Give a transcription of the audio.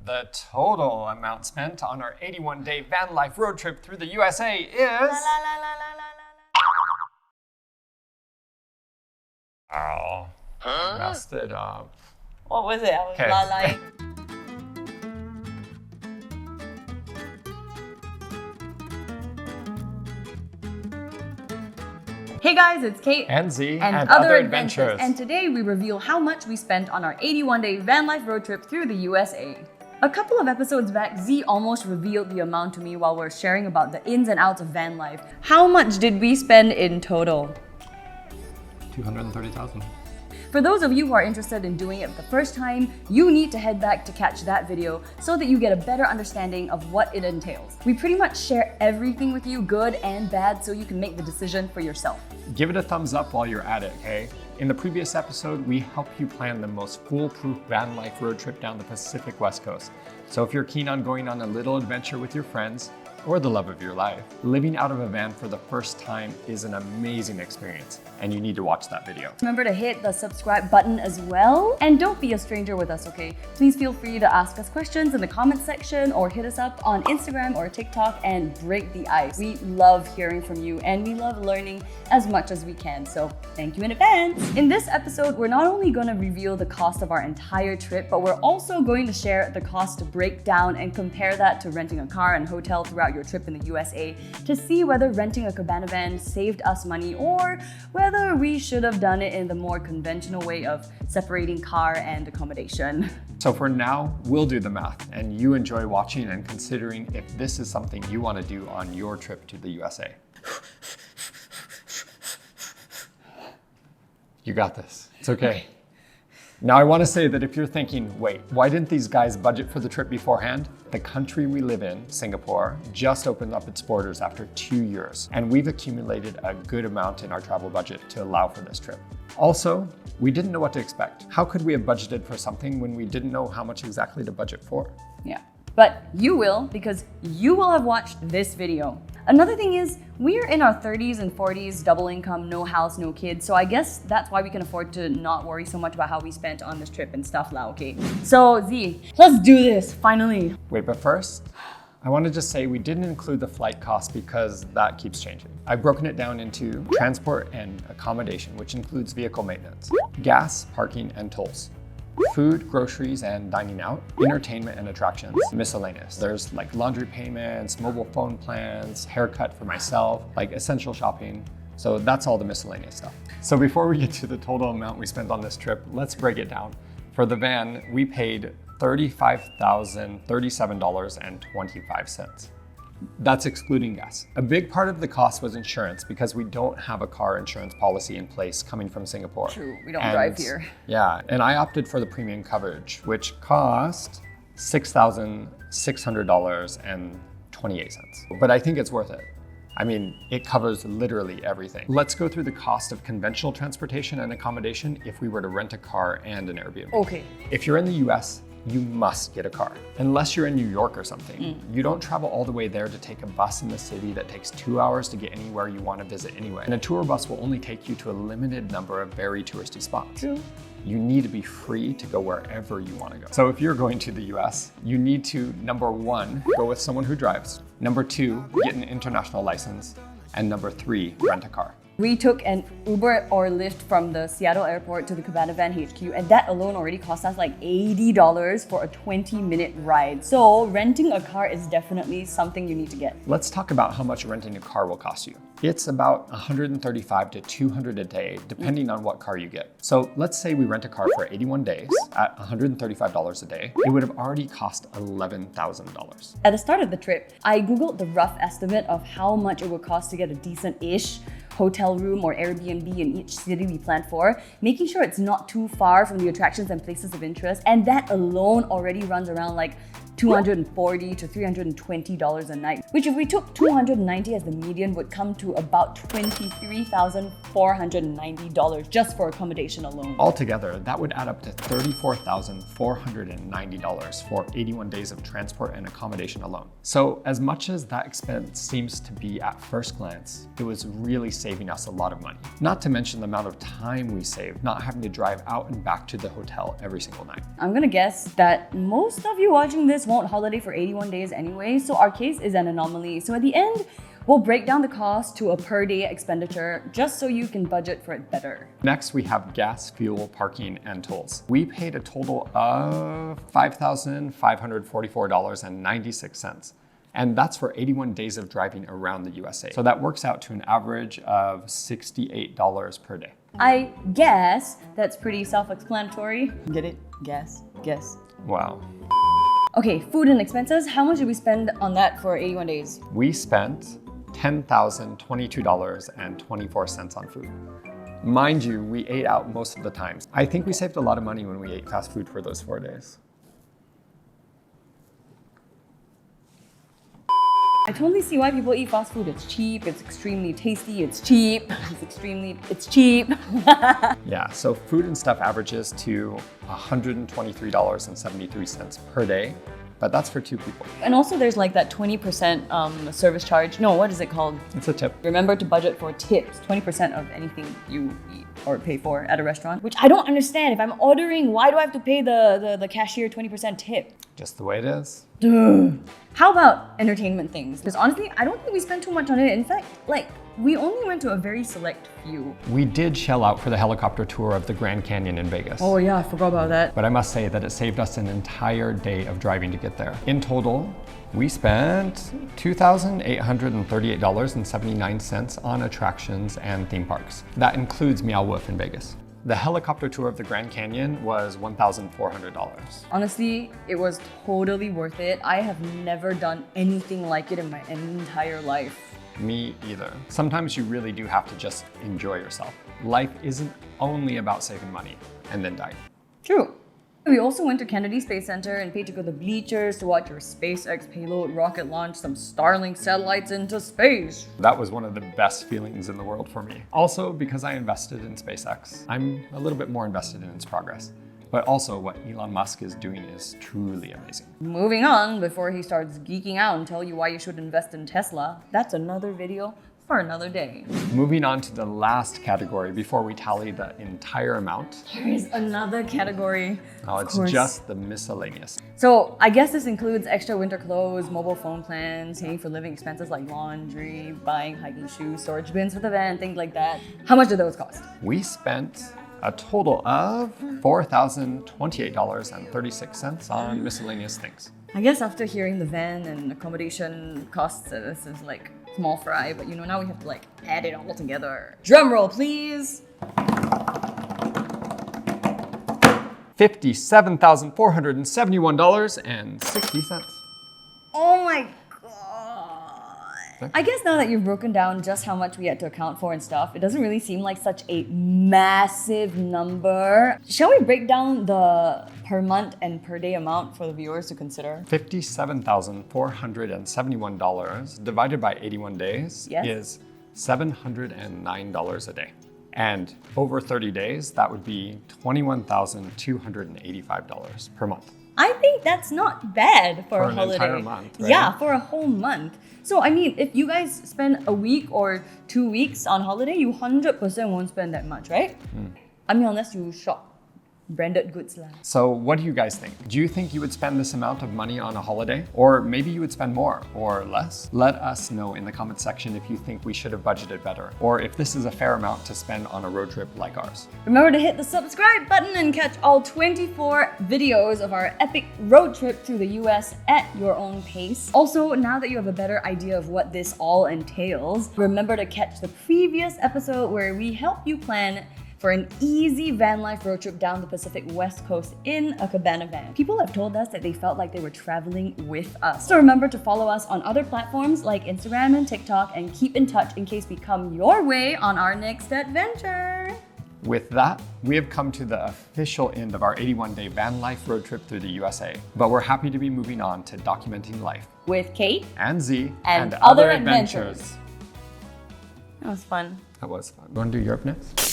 The total amount spent on our 81-day van life road trip through the USA is... Oh, I messed it up. What was it? I was la-lying. Hey guys, it's Kate and Z and Other Adventures. And today we reveal how much we spent on our 81-day van life road trip through the USA. A couple of episodes back, Z almost revealed the amount to me while we're sharing about the ins and outs of van life. How much did we spend in total? $230,000. For those of you who are interested in doing it the first time, you need to head back to catch that video so that you get a better understanding of what it entails. We pretty much share everything with you, good and bad, so you can make the decision for yourself. Give it a thumbs up while you're at it, okay? In the previous episode, we help you plan the most foolproof van life road trip down the Pacific West Coast. So if you're keen on going on a little adventure with your friends, or the love of your life, living out of a van for the first time is an amazing experience, and you need to watch that video. Remember to hit the subscribe button as well. And don't be a stranger with us, okay? Please feel free to ask us questions in the comments section or hit us up on Instagram or TikTok and break the ice. We love hearing from you and we love learning as much as we can, so thank you in advance. In this episode, we're not only going to reveal the cost of our entire trip, but we're also going to share the cost to break down and compare that to renting a car and hotel throughout your trip in the USA to see whether renting a cabana van saved us money or whether we should have done it in the more conventional way of separating car and accommodation. So for now, we'll do the math and you enjoy watching and considering if this is something you want to do on your trip to the USA. You got this. It's okay. Now I want to say that if you're thinking, wait, why didn't these guys budget for the trip beforehand? The country we live in, Singapore, just opened up its borders after 2 years, and we've accumulated a good amount in our travel budget to allow for this trip. Also, we didn't know what to expect. How could we have budgeted for something when we didn't know how much exactly to budget for? Yeah, but you will, because you will have watched this video. Another thing is, we're in our 30s and 40s, double income, no house, no kids, so I guess that's why we can afford to not worry so much about how we spent on this trip and stuff lah, okay? So Z, let's do this, finally. Wait, but first, I want to just say we didn't include the flight cost because that keeps changing. I've broken it down into transport and accommodation, which includes vehicle maintenance, gas, parking, and tolls. Food, groceries, and dining out, entertainment and attractions, miscellaneous. There's like laundry payments, mobile phone plans, haircut for myself, like essential shopping. So that's all the miscellaneous stuff. So before we get to the total amount we spent on this trip, let's break it down. For the van, we paid $35,037.25. That's excluding gas. A big part of the cost was insurance because we don't have a car insurance policy in place coming from Singapore. True, we don't drive here. Yeah, and I opted for the premium coverage, which cost $6,600.28. But I think it's worth it. I mean, it covers literally everything. Let's go through the cost of conventional transportation and accommodation if we were to rent a car and an Airbnb. Okay. If you're in the US, you must get a car. Unless you're in New York or something. You don't travel all the way there to take a bus in the city that takes 2 hours to get anywhere you want to visit anyway. And a tour bus will only take you to a limited number of very touristy spots. True. You need to be free to go wherever you want to go. So if you're going to the US, you need to, number 1, go with someone who drives. Number 2, get an international license. And number 3, rent a car. We took an Uber or Lyft from the Seattle airport to the Cabana Van HQ, and that alone already cost us like $80 for a 20-minute ride. So renting a car is definitely something you need to get. Let's talk about how much renting a car will cost you. It's about $135 to $200 a day, depending on what car you get. So let's say we rent a car for 81 days at $135 a day. It would have already cost $11,000. At the start of the trip, I Googled the rough estimate of how much it would cost to get a decent-ish hotel room or Airbnb in each city we planned for, making sure it's not too far from the attractions and places of interest. And that alone already runs around like $240 to $320 a night, which if we took $290 as the median would come to about $23,490 just for accommodation alone. Altogether, that would add up to $34,490 for 81 days of transport and accommodation alone. So as much as that expense seems to be at first glance, it was really saving us a lot of money. Not to mention the amount of time we saved not having to drive out and back to the hotel every single night. I'm gonna guess that most of you watching this won't holiday for 81 days anyway, so our case is an anomaly. So at the end, we'll break down the cost to a per day expenditure just so you can budget for it better. Next, we have gas, fuel, parking, and tolls. We paid a total of $5,544.96. And that's for 81 days of driving around the USA. So that works out to an average of $68 per day. I guess that's pretty self-explanatory. Get it? Guess. Wow. Okay, food and expenses. How much did we spend on that for 81 days? We spent $10,022.24 on food. Mind you, we ate out most of the time. I think we saved a lot of money when we ate fast food for those 4 days. I totally see why people eat fast food. It's cheap, it's extremely tasty, it's cheap, it's cheap. Yeah, so food and stuff averages to $123.73 per day, but that's for 2 people. And also there's like that 20% service charge. No, what is it called? It's a tip. Remember to budget for tips, 20% of anything you eat or pay for at a restaurant, which I don't understand. If I'm ordering, why do I have to pay the cashier 20% tip? Just the way it is. Duh. How about entertainment things? Because honestly, I don't think we spent too much on it. In fact, we only went to a very select few. We did shell out for the helicopter tour of the Grand Canyon in Vegas. Oh yeah, I forgot about that. But I must say that it saved us an entire day of driving to get there. In total, we spent $2,838.79 on attractions and theme parks. That includes Meow Wolf in Vegas. The helicopter tour of the Grand Canyon was $1,400. Honestly, it was totally worth it. I have never done anything like it in my entire life. Me either. Sometimes you really do have to just enjoy yourself. Life isn't only about saving money and then dying. True. We also went to Kennedy Space Center and paid to go to the bleachers to watch our SpaceX payload rocket launch some Starlink satellites into space. That was one of the best feelings in the world for me. Also, because I invested in SpaceX, I'm a little bit more invested in its progress. But also what Elon Musk is doing is truly amazing. Moving on, before he starts geeking out and tell you why you should invest in Tesla, that's another video for another day. Moving on to the last category before we tally the entire amount. There is another category. Oh, it's just the miscellaneous. So I guess this includes extra winter clothes, mobile phone plans, paying for living expenses like laundry, buying hiking shoes, storage bins for the van, things like that. How much did those cost? We spent a total of $4,028.36 on miscellaneous things. I guess after hearing the van and accommodation costs, this is like small fry, but now we have to add it all together. Drum roll, please. $57,471.60. Oh my god. I guess now that you've broken down just how much we had to account for and stuff, it doesn't really seem like such a massive number. Shall we break down the per month and per day amount for the viewers to consider? $57,471 divided by 81 days is $709 a day. And over 30 days, that would be $21,285 per month. I think that's not bad for a holiday. For an entire month, right? Yeah, for a whole month. So, I mean, if you guys spend a week or 2 weeks on holiday, you 100% won't spend that much, right? I mean, unless you shop branded goods. So what do you guys think? Do you think you would spend this amount of money on a holiday? Or maybe you would spend more or less? Let us know in the comment section if you think we should have budgeted better, or if this is a fair amount to spend on a road trip like ours. Remember to hit the subscribe button and catch all 24 videos of our epic road trip through the US at your own pace. Also, now that you have a better idea of what this all entails, remember to catch the previous episode where we help you plan for an easy van life road trip down the Pacific West Coast in a cabana van. People have told us that they felt like they were traveling with us. So remember to follow us on other platforms like Instagram and TikTok and keep in touch in case we come your way on our next adventure. With that, we have come to the official end of our 81-day van life road trip through the USA, but we're happy to be moving on to documenting life With Kate and Z and other adventures. That was fun. That was fun. You want to do Europe next?